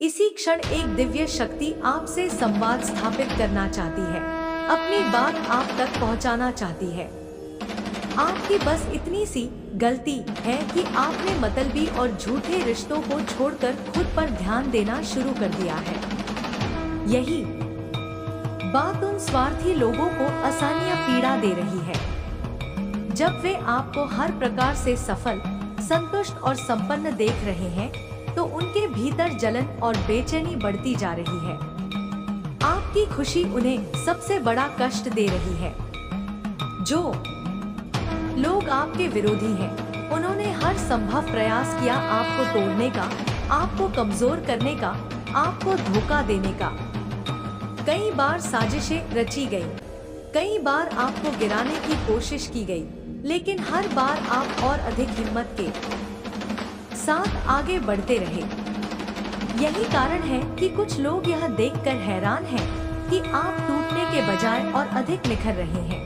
इसी क्षण एक दिव्य शक्ति आपसे संवाद स्थापित करना चाहती है, अपनी बात आप तक पहुंचाना चाहती है। आपकी बस इतनी सी गलती है कि आपने मतलबी और झूठे रिश्तों को छोड़कर खुद पर ध्यान देना शुरू कर दिया है। यही बात उन स्वार्थी लोगों को असहनीय पीड़ा दे रही है। जब वे आपको हर प्रकार से सफल, संतुष्ट और संपन्न देख रहे हैं, तो उनके भीतर जलन और बेचैनी बढ़ती जा रही है। आपकी खुशी उन्हें सबसे बड़ा कष्ट दे रही है। जो लोग आपके विरोधी हैं, उन्होंने हर संभव प्रयास किया आपको तोड़ने का, आपको कमजोर करने का, आपको धोखा देने का। कई बार साजिशें रची गई, कई बार आपको गिराने की कोशिश की गई, लेकिन हर बार आप और अधिक हिम्मत के साथ आगे बढ़ते रहे। यही कारण है कि कुछ लोग यह देखकर हैरान हैं कि आप टूटने के बजाय और अधिक निखर रहे हैं।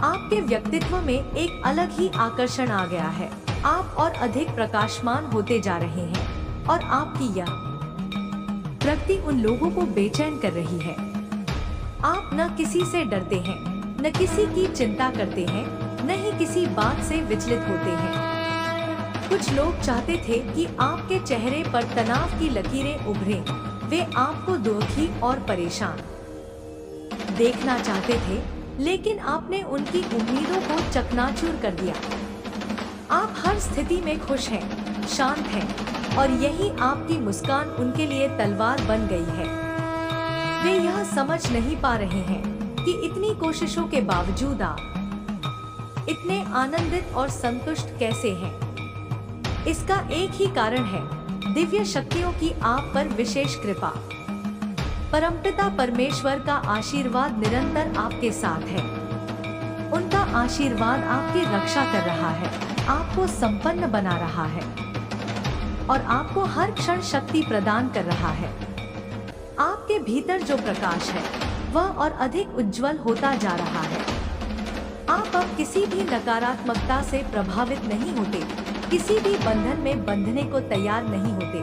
आपके व्यक्तित्व में एक अलग ही आकर्षण आ गया है। आप और अधिक प्रकाशमान होते जा रहे हैं और आपकी यह प्रगति उन लोगों को बेचैन कर रही है। आप न किसी से डरते हैं, न किसी की चिंता करते हैं, न ही किसी बात से विचलित होते हैं। कुछ लोग चाहते थे कि आपके चेहरे पर तनाव की लकीरें उभरें। वे आपको दुखी और परेशान देखना चाहते थे, लेकिन आपने उनकी उम्मीदों को चकनाचूर कर दिया। आप हर स्थिति में खुश हैं, शांत हैं, और यही आपकी मुस्कान उनके लिए तलवार बन गई है। वे यह समझ नहीं पा रहे हैं कि इतनी कोशिशों के बावजूद आप इतने आनंदित और संतुष्ट कैसे हैं। इसका एक ही कारण है, दिव्य शक्तियों की आप पर विशेष कृपा। परमपिता परमेश्वर का आशीर्वाद निरंतर आपके साथ है। उनका आशीर्वाद आपकी रक्षा कर रहा है, आपको संपन्न बना रहा है और आपको हर क्षण शक्ति प्रदान कर रहा है। आपके भीतर जो प्रकाश है, वह और अधिक उज्जवल होता जा रहा है। आप अब किसी भी नकारात्मकता से प्रभावित नहीं होते, किसी भी बंधन में बंधने को तैयार नहीं होते।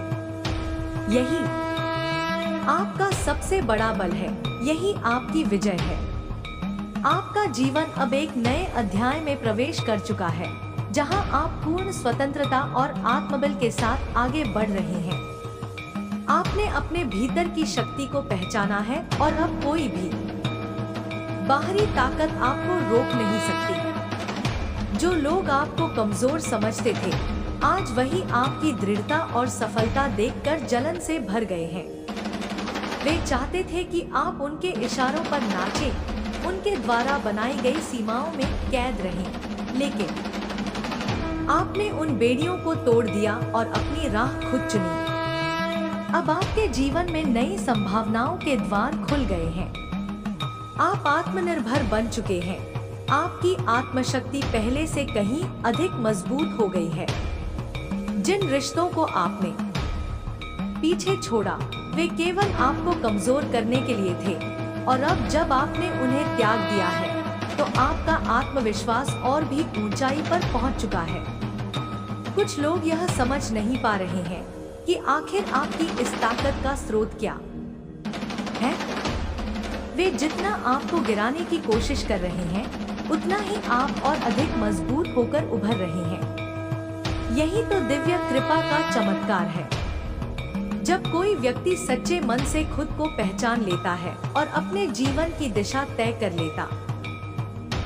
यही आपका सबसे बड़ा बल है, यही आपकी विजय है। आपका जीवन अब एक नए अध्याय में प्रवेश कर चुका है, जहां आप पूर्ण स्वतंत्रता और आत्मबल के साथ आगे बढ़ रहे हैं। आपने अपने भीतर की शक्ति को पहचाना है और अब कोई भी बाहरी ताकत आपको रोक नहीं सकती। जो लोग आपको कमजोर समझते थे, आज वही आपकी दृढ़ता और सफलता देखकर जलन से भर गए हैं। वे चाहते थे कि आप उनके इशारों पर नाचें, उनके द्वारा बनाई गई सीमाओं में कैद रहें, लेकिन आपने उन बेड़ियों को तोड़ दिया और अपनी राह खुद चुनी। अब आपके जीवन में नई संभावनाओं के द्वार खुल गए हैं। आप आत्मनिर्भर बन चुके हैं। आपकी आत्मशक्ति पहले से कहीं अधिक मजबूत हो गई है। जिन रिश्तों को आपने पीछे छोड़ा, वे केवल आपको कमजोर करने के लिए थे, और अब जब आपने उन्हें त्याग दिया है, तो आपका आत्मविश्वास और भी ऊंचाई पर पहुंच चुका है। कुछ लोग यह समझ नहीं पा रहे हैं कि आखिर आपकी इस ताकत का स्रोत क्या है। वे जितना आपको गिराने की कोशिश कर रहे हैं, उतना ही आप और अधिक मजबूत होकर उभर रहे हैं। यही तो दिव्य कृपा का चमत्कार है। जब कोई व्यक्ति सच्चे मन से खुद को पहचान लेता है और अपने जीवन की दिशा तय कर लेता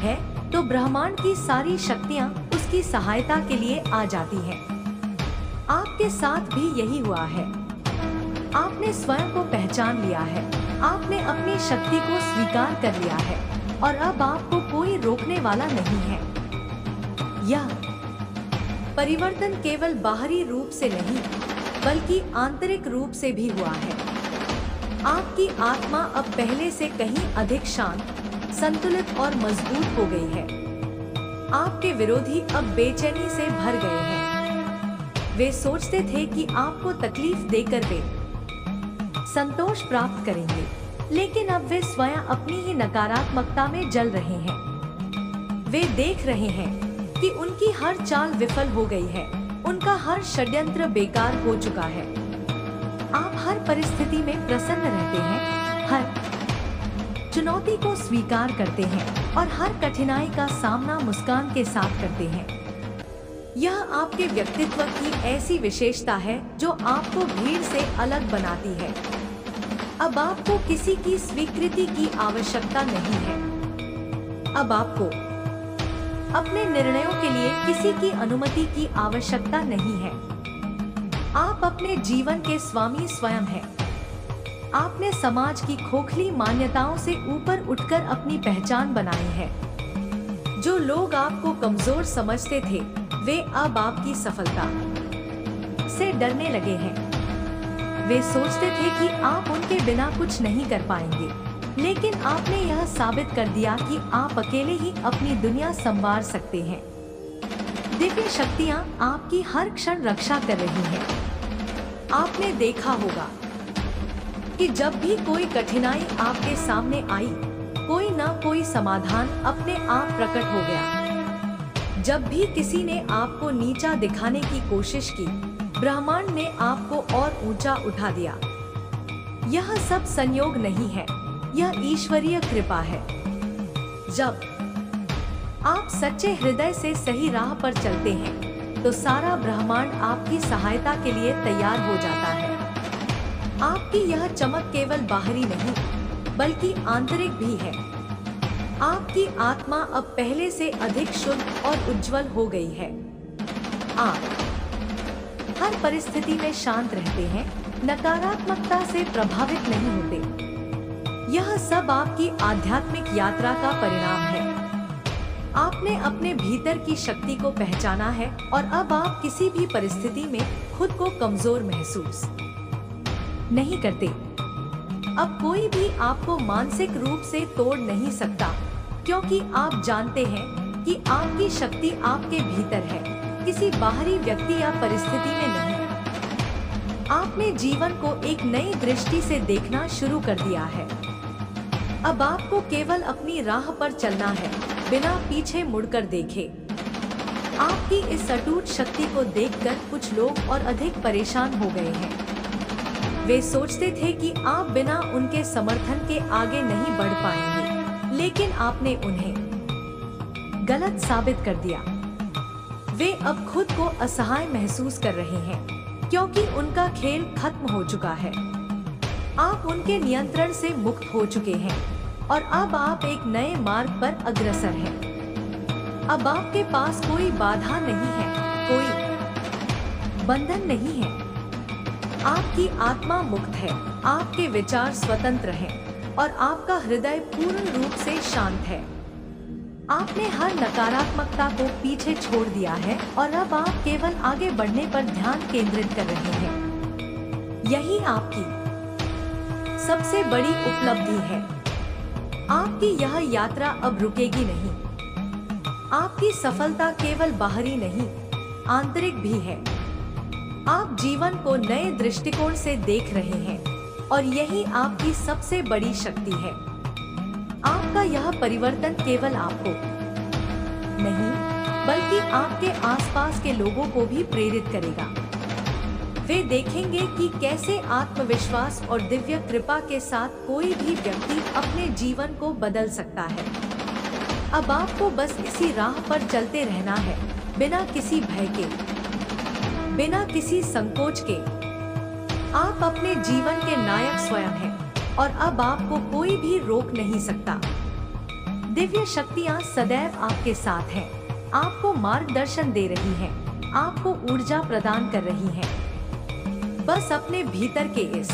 है, तो ब्रह्मांड की सारी शक्तियां उसकी सहायता के लिए आ जाती हैं। आपके साथ भी यही हुआ है। आपने स्वयं को पहचान लिया है, आपने अपनी शक्ति को स्वीकार कर लिया है, और अब आपको कोई रोकने वाला नहीं है। यह परिवर्तन केवल बाहरी रूप से नहीं, बल्कि आंतरिक रूप से भी हुआ है। आपकी आत्मा अब पहले से कहीं अधिक शांत, संतुलित और मजबूत हो गई है। आपके विरोधी अब बेचैनी से भर गए हैं। वे सोचते थे कि आपको तकलीफ देकर वे संतोष प्राप्त करेंगे, लेकिन अब वे स्वयं अपनी ही नकारात्मकता में जल रहे हैं। वे देख रहे हैं कि उनकी हर चाल विफल हो गई है, उनका हर षड्यंत्र बेकार हो चुका है। आप हर परिस्थिति में प्रसन्न रहते हैं, हर चुनौती को स्वीकार करते हैं और हर कठिनाई का सामना मुस्कान के साथ करते हैं। यह आपके व्यक्तित्व की ऐसी विशेषता है जो आपको भीड़ से अलग बनाती है। अब आपको किसी की स्वीकृति की आवश्यकता नहीं है। अब आपको अपने निर्णयों के लिए किसी की अनुमति की आवश्यकता नहीं है। आप अपने जीवन के स्वामी स्वयं हैं। आपने समाज की खोखली मान्यताओं से ऊपर उठकर अपनी पहचान बनाई है। जो लोग आपको कमजोर समझते थे, वे अब आपकी सफलता से डरने लगे हैं। वे सोचते थे कि आप उनके बिना कुछ नहीं कर पाएंगे, लेकिन आपने यह साबित कर दिया कि आप अकेले ही अपनी दुनिया संवार सकते हैं। दिव्य शक्तियां आपकी हर क्षण रक्षा कर रही हैं। आपने देखा होगा कि जब भी कोई कठिनाई आपके सामने आई, कोई न कोई समाधान अपने आप प्रकट हो गया। जब भी किसी ने आपको नीचा दिखाने की कोशिश की, ब्रह्मांड ने आपको और ऊंचा उठा दिया। यह सब संयोग नहीं है, यह ईश्वरीय कृपा है। जब आप सच्चे हृदय से सही राह पर चलते हैं, तो सारा ब्रह्मांड आपकी सहायता के लिए तैयार हो जाता है। आपकी यह चमक केवल बाहरी नहीं, बल्कि आंतरिक भी है। आपकी आत्मा अब पहले से अधिक शुद्ध और उज्जवल हो गई है। आप हर परिस्थिति में शांत रहते हैं, नकारात्मकता से प्रभावित नहीं होते। यह सब आपकी आध्यात्मिक यात्रा का परिणाम है। आपने अपने भीतर की शक्ति को पहचाना है और अब आप किसी भी परिस्थिति में खुद को कमजोर महसूस नहीं करते। अब कोई भी आपको मानसिक रूप से तोड़ नहीं सकता, क्योंकि आप जानते हैं कि आपकी शक्ति आपके भीतर है, किसी बाहरी व्यक्ति या परिस्थिति में नहीं। आपने जीवन को एक नई दृष्टि से देखना शुरू कर दिया है। अब आपको केवल अपनी राह पर चलना है, बिना पीछे मुड़कर देखे। आपकी इस अटूट शक्ति को देखकर कुछ लोग और अधिक परेशान हो गए हैं। वे सोचते थे कि आप बिना उनके समर्थन के आगे नहीं बढ़ पाएंगे, लेकिन आपने उन्हें गलत साबित कर दिया। वे अब खुद को असहाय महसूस कर रहे हैं, क्योंकि उनका खेल खत्म हो चुका है। आप उनके नियंत्रण से मुक्त हो चुके हैं और अब आप एक नए मार्ग पर अग्रसर हैं। अब आपके पास कोई बाधा नहीं है, कोई बंधन नहीं है। आपकी आत्मा मुक्त है, आपके विचार स्वतंत्र हैं और आपका हृदय पूर्ण रूप से शांत है। आपने हर नकारात्मकता को पीछे छोड़ दिया है और अब आप केवल आगे बढ़ने पर ध्यान केंद्रित कर रहे हैं। यही आपकी सबसे बड़ी उपलब्धि है। आपकी यह यात्रा अब रुकेगी नहीं। आपकी सफलता केवल बाहरी नहीं, आंतरिक भी है। आप जीवन को नए दृष्टिकोण से देख रहे हैं और यही आपकी सबसे बड़ी शक्ति है। आपका यह परिवर्तन केवल आपको नहीं, बल्कि आपके आसपास के लोगों को भी प्रेरित करेगा। वे देखेंगे कि कैसे आत्मविश्वास और दिव्य कृपा के साथ कोई भी व्यक्ति अपने जीवन को बदल सकता है। अब आपको बस इसी राह पर चलते रहना है, बिना किसी भय के, बिना किसी संकोच के। आप अपने जीवन के नायक स्वयं हैं और अब आपको कोई भी रोक नहीं सकता। दिव्य शक्तियाँ सदैव आपके साथ हैं, आपको मार्गदर्शन दे रही हैं, आपको ऊर्जा प्रदान कर रही हैं। बस अपने भीतर के इस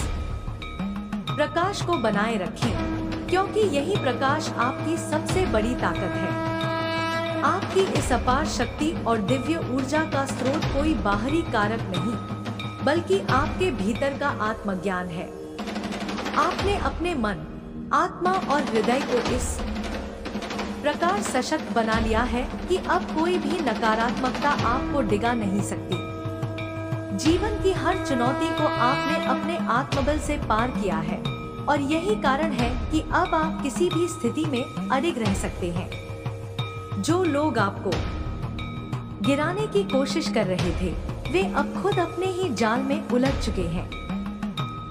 प्रकाश को बनाए रखें, क्योंकि यही प्रकाश आपकी सबसे बड़ी ताकत है। आपकी इस अपार शक्ति और दिव्य ऊर्जा का स्रोत कोई बाहरी कारक नहीं, बल्कि आपके भीतर का आत्मज्ञान है। आपने अपने मन, आत्मा और हृदय को इस प्रकार सशक्त बना लिया है कि अब कोई भी नकारात्मकता आपको डिगा नहीं सकती। जीवन की हर चुनौती को आपने अपने आत्मबल से पार किया है और यही कारण है कि अब आप किसी भी स्थिति में अडिग रह सकते हैं। जो लोग आपको गिराने की कोशिश कर रहे थे, वे अब खुद अपने ही जाल में उलझ चुके हैं।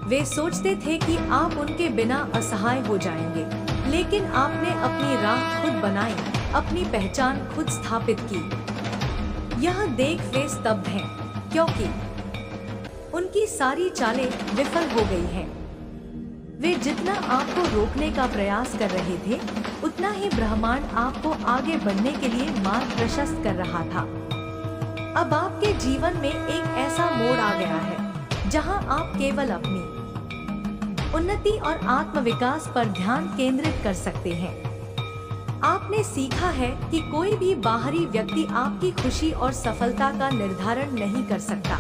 वे सोचते थे कि आप उनके बिना असहाय हो जाएंगे, लेकिन आपने अपनी राह खुद बनाई, अपनी पहचान खुद स्थापित की। यह देख वे स्तब्ध हैं, क्योंकि उनकी सारी चालें विफल हो गई हैं। वे जितना आपको रोकने का प्रयास कर रहे थे, उतना ही ब्रह्मांड आपको आगे बढ़ने के लिए मार्ग प्रशस्त कर रहा था। अब आपके जीवन में एक ऐसा मोड़ आ गया है जहां आप केवल अपनी उन्नति और आत्मविकास पर ध्यान केंद्रित कर सकते हैं। आपने सीखा है कि कोई भी बाहरी व्यक्ति आपकी खुशी और सफलता का निर्धारण नहीं कर सकता।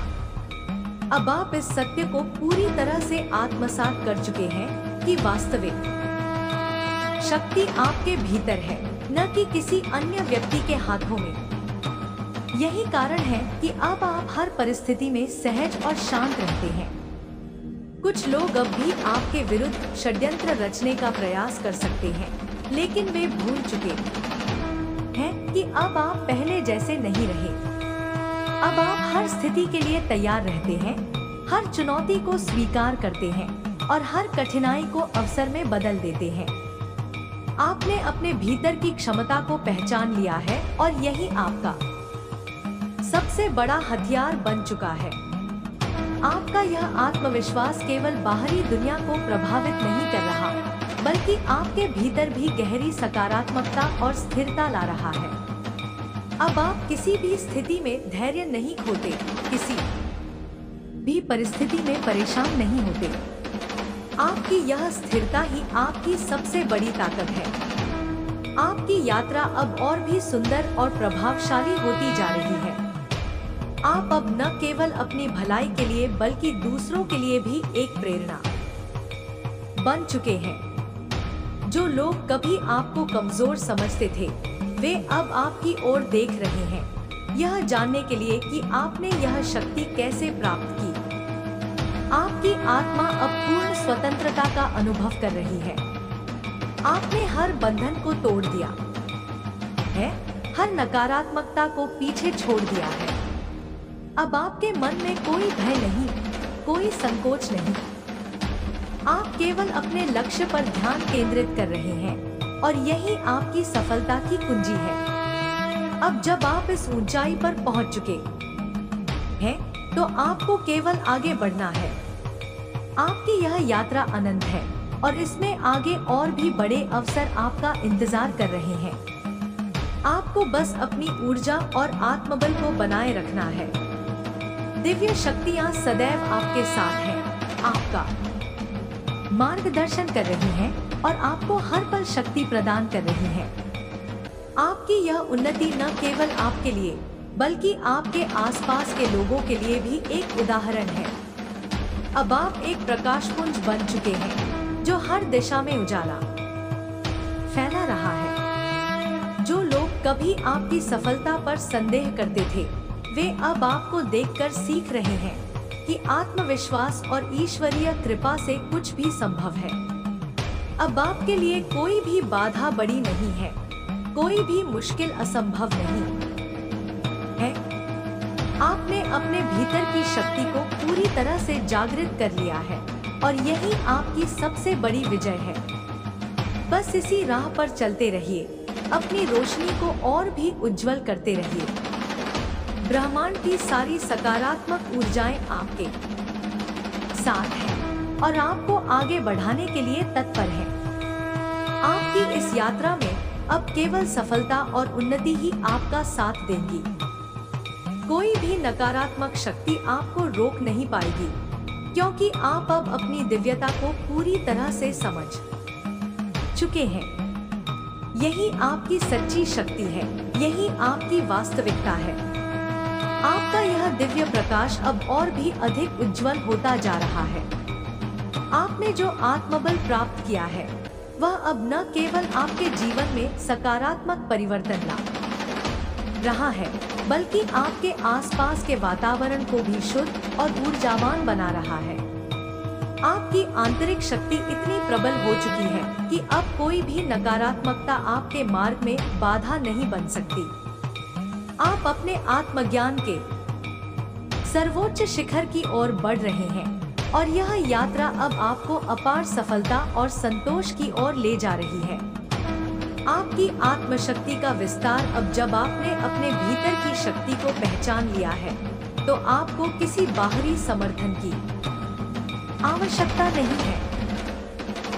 अब आप इस सत्य को पूरी तरह से आत्मसात कर चुके हैं कि वास्तविक शक्ति आपके भीतर है, न कि किसी अन्य व्यक्ति के हाथों में। यही कारण है कि अब आप हर परिस्थिति में सहज और शांत रहते हैं। कुछ लोग अब भी आपके विरुद्ध षड्यंत्र रचने का प्रयास कर सकते हैं, लेकिन वे भूल चुके हैं कि अब आप पहले जैसे नहीं रहे। अब आप हर स्थिति के लिए तैयार रहते हैं, हर चुनौती को स्वीकार करते हैं और हर कठिनाई को अवसर में बदल देते हैं। आपने अपने भीतर की क्षमता को पहचान लिया है और यही आपका सबसे बड़ा हथियार बन चुका है। आपका यह आत्मविश्वास केवल बाहरी दुनिया को प्रभावित नहीं कर रहा, बल्कि आपके भीतर भी गहरी सकारात्मकता और स्थिरता ला रहा है। अब आप किसी भी स्थिति में धैर्य नहीं खोते, किसी भी परिस्थिति में परेशान नहीं होते। आपकी यह स्थिरता ही आपकी सबसे बड़ी ताकत है। आपकी यात्रा अब और भी सुंदर और प्रभावशाली होती जा रही है। आप अब न केवल अपनी भलाई के लिए बल्कि दूसरों के लिए भी एक प्रेरणा बन चुके हैं। जो लोग कभी आपको कमजोर समझते थे, वे अब आपकी ओर देख रहे हैं, यह जानने के लिए कि आपने यह शक्ति कैसे प्राप्त की। आपकी आत्मा अब पूर्ण स्वतंत्रता का अनुभव कर रही है। आपने हर बंधन को तोड़ दिया है, हर नकारात्मकता को पीछे छोड़ दिया है। अब आपके मन में कोई भय नहीं, कोई संकोच नहीं। आप केवल अपने लक्ष्य पर ध्यान केंद्रित कर रहे हैं और यही आपकी सफलता की कुंजी है। अब जब आप इस ऊंचाई पर पहुंच चुके हैं, तो आपको केवल आगे बढ़ना है। आपकी यह यात्रा अनंत है और इसमें आगे और भी बड़े अवसर आपका इंतजार कर रहे हैं। आपको बस अपनी ऊर्जा और आत्मबल को बनाए रखना है। दिव्य शक्तियां सदैव आपके साथ हैं, आपका मार्गदर्शन कर रही हैं और आपको हर पल शक्ति प्रदान कर रही हैं। आपकी यह उन्नति न केवल आपके लिए, बल्कि आपके आसपास के लोगों के लिए भी एक उदाहरण है। अब आप एक प्रकाशपुंज बन चुके हैं, जो हर दिशा में उजाला फैला रहा है। जो लोग कभी आपकी सफलता पर संदेह करते थे, वे अब आपको देखकर सीख रहे हैं कि आत्मविश्वास और ईश्वरीय कृपा से कुछ भी संभव है। अब आपके लिए कोई भी बाधा बड़ी नहीं है, कोई भी मुश्किल असंभव नहीं है। आपने अपने भीतर की शक्ति को पूरी तरह से जागृत कर लिया है और यही आपकी सबसे बड़ी विजय है। बस इसी राह पर चलते रहिए, अपनी रोशनी को और भी उज्जवल करते रहिए। ब्रह्मांड की सारी सकारात्मक ऊर्जाएं आपके साथ हैं और आपको आगे बढ़ाने के लिए तत्पर हैं। आपकी इस यात्रा में अब केवल सफलता और उन्नति ही आपका साथ देंगी। कोई भी नकारात्मक शक्ति आपको रोक नहीं पाएगी, क्योंकि आप अब अपनी दिव्यता को पूरी तरह से समझ चुके हैं। यही आपकी सच्ची शक्ति है, यही आपकी वास्तविकता है। आपका यह दिव्य प्रकाश अब और भी अधिक उज्जवल होता जा रहा है। आपने जो आत्मबल प्राप्त किया है, वह अब न केवल आपके जीवन में सकारात्मक परिवर्तन ला रहा है, बल्कि आपके आसपास के वातावरण को भी शुद्ध और ऊर्जावान बना रहा है। आपकी आंतरिक शक्ति इतनी प्रबल हो चुकी है कि अब कोई भी नकारात्मकता आपके मार्ग में बाधा नहीं बन सकती। आप अपने आत्मज्ञान के सर्वोच्च शिखर की ओर बढ़ रहे हैं और यह यात्रा अब आपको अपार सफलता और संतोष की ओर ले जा रही है। आपकी आत्मशक्ति का विस्तार अब जब आपने अपने भीतर की शक्ति को पहचान लिया है, तो आपको किसी बाहरी समर्थन की आवश्यकता नहीं है।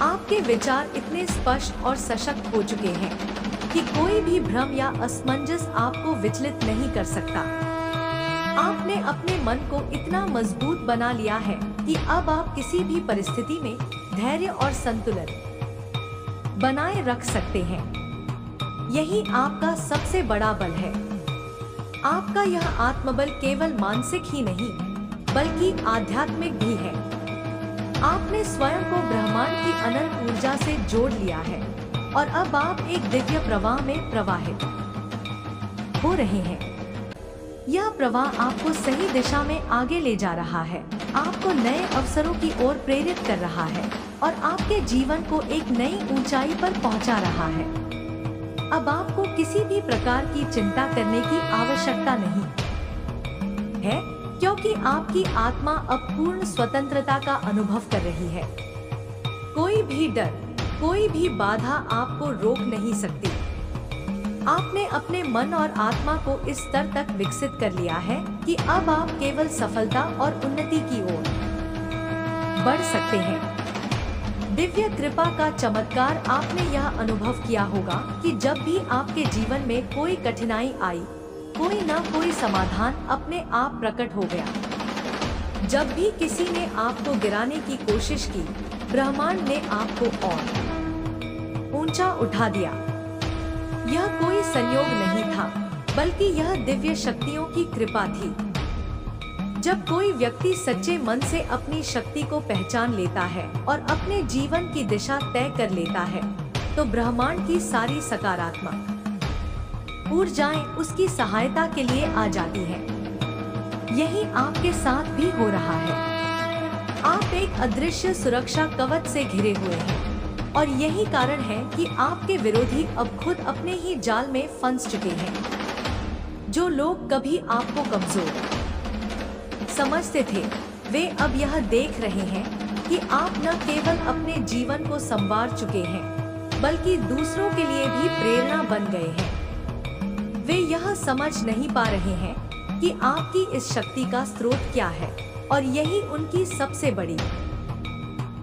आपके विचार इतने स्पष्ट और सशक्त हो चुके हैं कि कोई भी भ्रम या असमंजस आपको विचलित नहीं कर सकता। आपने अपने मन को इतना मजबूत बना लिया है कि अब आप किसी भी परिस्थिति में धैर्य और संतुलन बनाए रख सकते हैं। यही आपका सबसे बड़ा बल है। आपका यह आत्मबल केवल मानसिक ही नहीं, बल्कि आध्यात्मिक भी है। आपने स्वयं को ब्रह्मांड की अनंत ऊर्जा से जोड़ लिया है और अब आप एक दिव्य प्रवाह में प्रवाहित हो रहे हैं। यह प्रवाह आपको सही दिशा में आगे ले जा रहा है, आपको नए अवसरों की ओर प्रेरित कर रहा है और आपके जीवन को एक नई ऊंचाई पर पहुंचा रहा है। अब आपको किसी भी प्रकार की चिंता करने की आवश्यकता नहीं है, क्योंकि आपकी आत्मा अब पूर्ण स्वतंत्रता का अनुभव कर रही है। कोई भी डर, कोई भी बाधा आपको रोक नहीं सकती। आपने अपने मन और आत्मा को इस स्तर तक विकसित कर लिया है कि अब आप केवल सफलता और उन्नति की ओर बढ़ सकते हैं। दिव्य कृपा का चमत्कार आपने यह अनुभव किया होगा कि जब भी आपके जीवन में कोई कठिनाई आई, कोई न कोई समाधान अपने आप प्रकट हो गया। जब भी किसी ने आपको गिराने की कोशिश की, ब्रह्मांड ने आपको और ऊंचा उठा दिया। यह कोई संयोग नहीं था, बल्कि यह दिव्य शक्तियों की कृपा थी। जब कोई व्यक्ति सच्चे मन से अपनी शक्ति को पहचान लेता है और अपने जीवन की दिशा तय कर लेता है, तो ब्रह्मांड की सारी सकारात्मक ऊर्जाएं उसकी सहायता के लिए आ जाती हैं। यही आपके साथ भी हो रहा है। आप एक अदृश्य सुरक्षा कवच से घिरे हुए हैं और यही कारण है कि आपके विरोधी अब खुद अपने ही जाल में फंस चुके हैं। जो लोग कभी आपको कमजोर समझते थे, वे अब यह देख रहे हैं कि आप न केवल अपने जीवन को संवार चुके हैं, बल्कि दूसरों के लिए भी प्रेरणा बन गए हैं। वे यह समझ नहीं पा रहे हैं कि आपकी इस शक्ति का स्रोत क्या है और यही उनकी सबसे बड़ी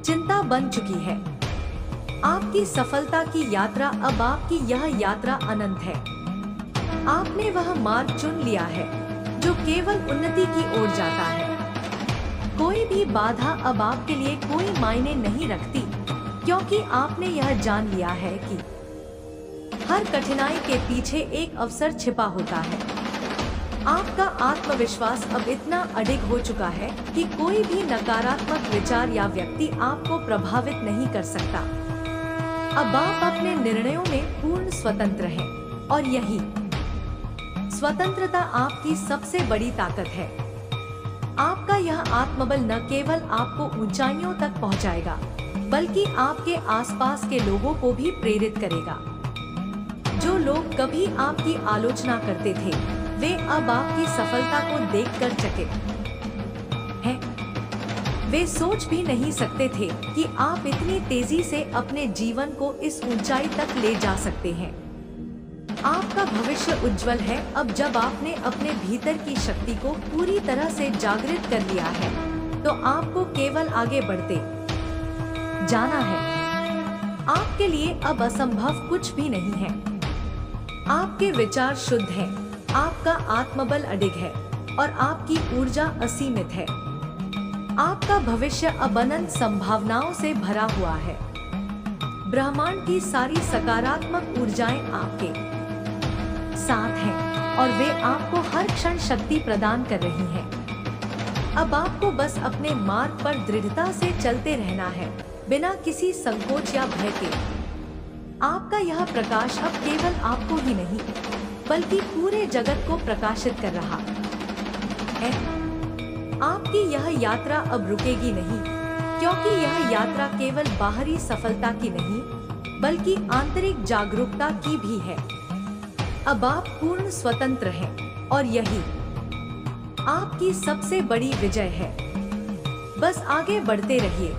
चिंता बन चुकी है। आपकी सफलता की यात्रा अब आपकी यह यात्रा अनंत है। आपने वह मार्ग चुन लिया है जो केवल उन्नति की ओर जाता है। कोई भी बाधा अब आपके लिए कोई मायने नहीं रखती, क्योंकि आपने यह जान लिया है कि हर कठिनाई के पीछे एक अवसर छिपा होता है। आपका आत्मविश्वास अब इतना अडिग हो चुका है कि कोई भी नकारात्मक विचार या व्यक्ति आपको प्रभावित नहीं कर सकता। अब आप अपने निर्णयों में पूर्ण स्वतंत्र हैं और यही स्वतंत्रता आपकी सबसे बड़ी ताकत है। आपका यह आत्मबल न केवल आपको ऊंचाइयों तक पहुंचाएगा, बल्कि आपके आसपास के लोगों को भी प्रेरित करेगा। जो लोग कभी आपकी आलोचना करते थे, वे अब आपकी सफलता को देखकर चकित हैं। वे सोच भी नहीं सकते थे कि आप इतनी तेजी से अपने जीवन को इस ऊंचाई तक ले जा सकते हैं। आपका भविष्य उज्जवल है अब जब आपने अपने भीतर की शक्ति को पूरी तरह से जागृत कर लिया है, तो आपको केवल आगे बढ़ते जाना है। आपके लिए अब असंभव कुछ भी नहीं है। आपके विचार शुद्ध हैं, आपका आत्मबल अडिग है और आपकी ऊर्जा असीमित है। आपका भविष्य अब अनंत संभावनाओं से भरा हुआ है। ब्रह्मांड की सारी सकारात्मक ऊर्जाएं आपके साथ हैं और वे आपको हर क्षण शक्ति प्रदान कर रही हैं। अब आपको बस अपने मार्ग पर दृढ़ता से चलते रहना है, बिना किसी संकोच या भय के। आपका यह प्रकाश अब केवल आपको ही नहीं, बल्कि पूरे जगत को प्रकाशित कर रहा है। आपकी यह यात्रा अब रुकेगी नहीं, क्योंकि यह यात्रा केवल बाहरी सफलता की नहीं, बल्कि आंतरिक जागरूकता की भी है। अब आप पूर्ण स्वतंत्र हैं और यही आपकी सबसे बड़ी विजय है। बस आगे बढ़ते रहिए,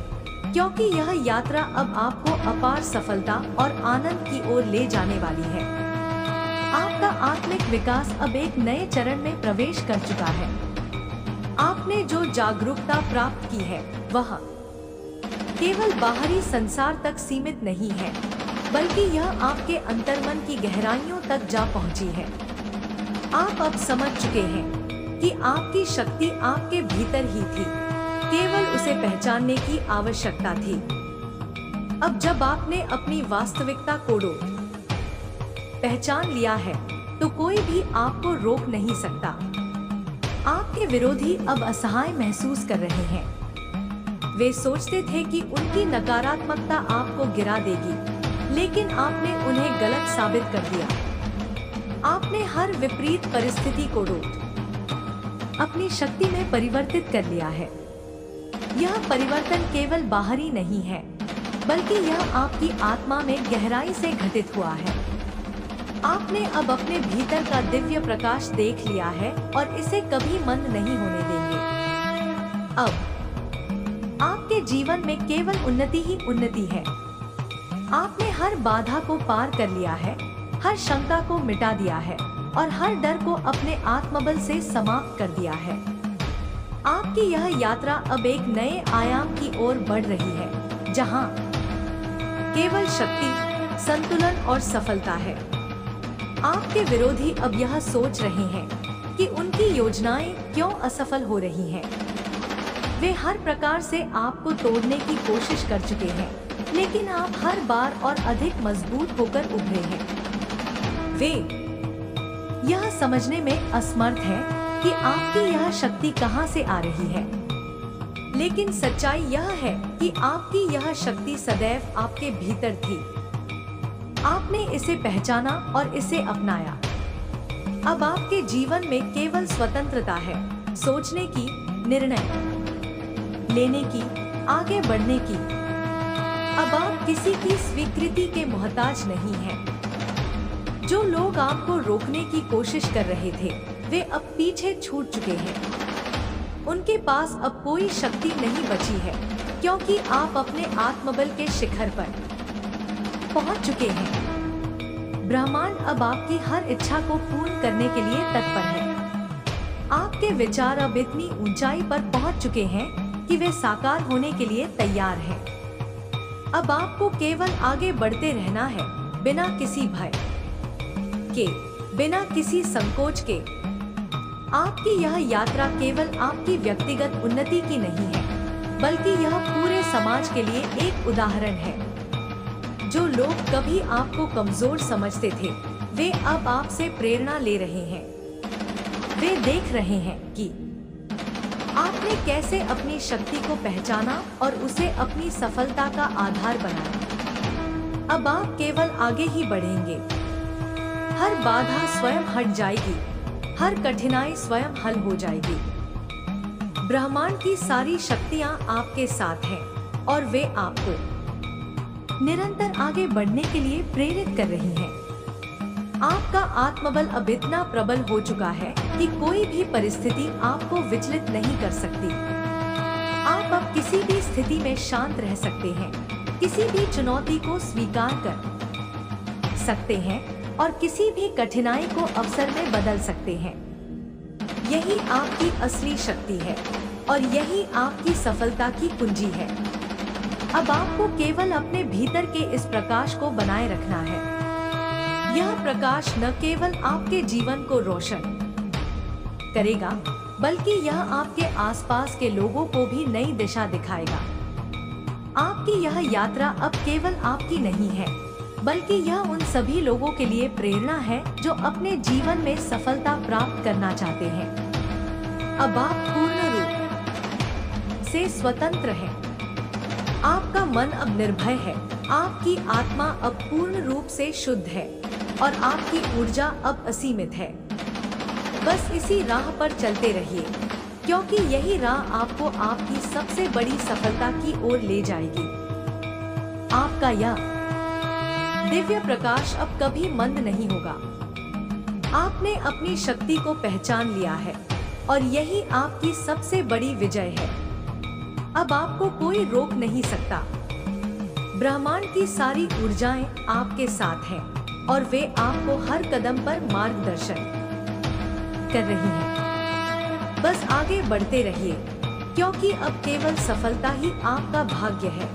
क्योंकि यह यात्रा अब आपको अपार सफलता और आनंद की ओर ले जाने वाली है। आपका आत्मिक विकास अब एक नए चरण में प्रवेश कर चुका है। आपने जो जागरूकता प्राप्त की है वह केवल बाहरी संसार तक सीमित नहीं है, बल्कि यह आपके अंतर्मन की गहराइयों तक जा पहुंची है। आप अब समझ चुके हैं कि आपकी शक्ति आपके भीतर ही थी, केवल उसे पहचानने की आवश्यकता थी। अब जब आपने अपनी वास्तविकता को पहचान लिया है, तो कोई भी आपको रोक नहीं सकता। आपके विरोधी अब असहाय महसूस कर रहे हैं। वे सोचते थे कि उनकी नकारात्मकता आपको गिरा देगी, लेकिन आपने उन्हें गलत साबित कर दिया। आपने हर विपरीत परिस्थिति को अपनी शक्ति में परिवर्तित कर लिया है। यह परिवर्तन केवल बाहरी नहीं है, बल्कि यह आपकी आत्मा में गहराई से घटित हुआ है। आपने अब अपने भीतर का दिव्य प्रकाश देख लिया है और इसे कभी मंद नहीं होने देंगे। अब आपके जीवन में केवल उन्नति ही उन्नति है। आपने हर बाधा को पार कर लिया है, हर शंका को मिटा दिया है और हर डर को अपने आत्मबल से समाप्त कर दिया है। आपकी यह यात्रा अब एक नए आयाम की ओर बढ़ रही है, जहां केवल शक्ति, संतुलन और सफलता है। आपके विरोधी अब यह सोच रहे हैं कि उनकी योजनाएं क्यों असफल हो रही हैं। वे हर प्रकार से आपको तोड़ने की कोशिश कर चुके हैं, लेकिन आप हर बार और अधिक मजबूत होकर उभरे हैं। वे यह समझने में असमर्थ हैं कि आपकी यह शक्ति कहां से आ रही है, लेकिन सच्चाई यह है कि आपकी यह शक्ति सदैव आपके भीतर थी। आपने इसे पहचाना और इसे अपनाया। अब आपके जीवन में केवल स्वतंत्रता है, सोचने की, निर्णय लेने की, आगे बढ़ने की। अब आप किसी की स्वीकृति के मोहताज नहीं हैं। जो लोग आपको रोकने की कोशिश कर रहे थे, वे अब पीछे छूट चुके हैं। उनके पास अब कोई शक्ति नहीं बची है, क्योंकि आप अपने आत्मबल के शिखर पर पहुंच चुके हैं। ब्रह्मांड अब आपकी हर इच्छा को पूर्ण करने के लिए तत्पर है। आपके विचार अब इतनी ऊंचाई पर पहुंच चुके हैं कि वे साकार होने के लिए तैयार हैं। अब आपको केवल आगे बढ़ते रहना है, बिना किसी भय के, बिना किसी संकोच के। आपकी यह यात्रा केवल आपकी व्यक्तिगत उन्नति की नहीं है, बल्कि यह पूरे समाज के लिए एक उदाहरण है। जो लोग कभी आपको कमजोर समझते थे, वे अब आपसे प्रेरणा ले रहे हैं। वे देख रहे हैं कि आपने कैसे अपनी शक्ति को पहचाना और उसे अपनी सफलता का आधार बनाया। अब आप केवल आगे ही बढ़ेंगे। हर बाधा स्वयं हट जाएगी, हर कठिनाई स्वयं हल हो जाएगी। ब्रह्मांड की सारी शक्तियां आपके साथ हैं और वे आपको निरंतर आगे बढ़ने के लिए प्रेरित कर रही हैं। आपका आत्मबल अब इतना प्रबल हो चुका है कि कोई भी परिस्थिति आपको विचलित नहीं कर सकती। आप अब किसी भी स्थिति में शांत रह सकते हैं, किसी भी चुनौती को स्वीकार कर सकते हैं और किसी भी कठिनाई को अवसर में बदल सकते हैं। यही आपकी असली शक्ति है और यही आपकी सफलता की कुंजी है। अब आपको केवल अपने भीतर के इस प्रकाश को बनाए रखना है। यह प्रकाश न केवल आपके जीवन को रोशन करेगा, बल्कि यह आपके आसपास के लोगों को भी नई दिशा दिखाएगा। आपकी यह यात्रा अब केवल आपकी नहीं है, बल्कि यह उन सभी लोगों के लिए प्रेरणा है जो अपने जीवन में सफलता प्राप्त करना चाहते हैं। अब आप पूर्ण रूप से स्वतंत्र हैं। आपका मन अब निर्भय है, आपकी आत्मा अब पूर्ण रूप से शुद्ध है और आपकी ऊर्जा अब असीमित है। बस इसी राह पर चलते रहिए, क्योंकि यही राह आपको आपकी सबसे बड़ी सफलता की ओर ले जाएगी। आपका यह दिव्य प्रकाश अब कभी मंद नहीं होगा। आपने अपनी शक्ति को पहचान लिया है और यही आपकी सबसे बड़ी विजय है। अब आपको कोई रोक नहीं सकता। ब्रह्मांड की सारी ऊर्जाएं आपके साथ हैं और वे आपको हर कदम पर मार्गदर्शन कर रही हैं। बस आगे बढ़ते रहिए, क्योंकि अब केवल सफलता ही आपका भाग्य है।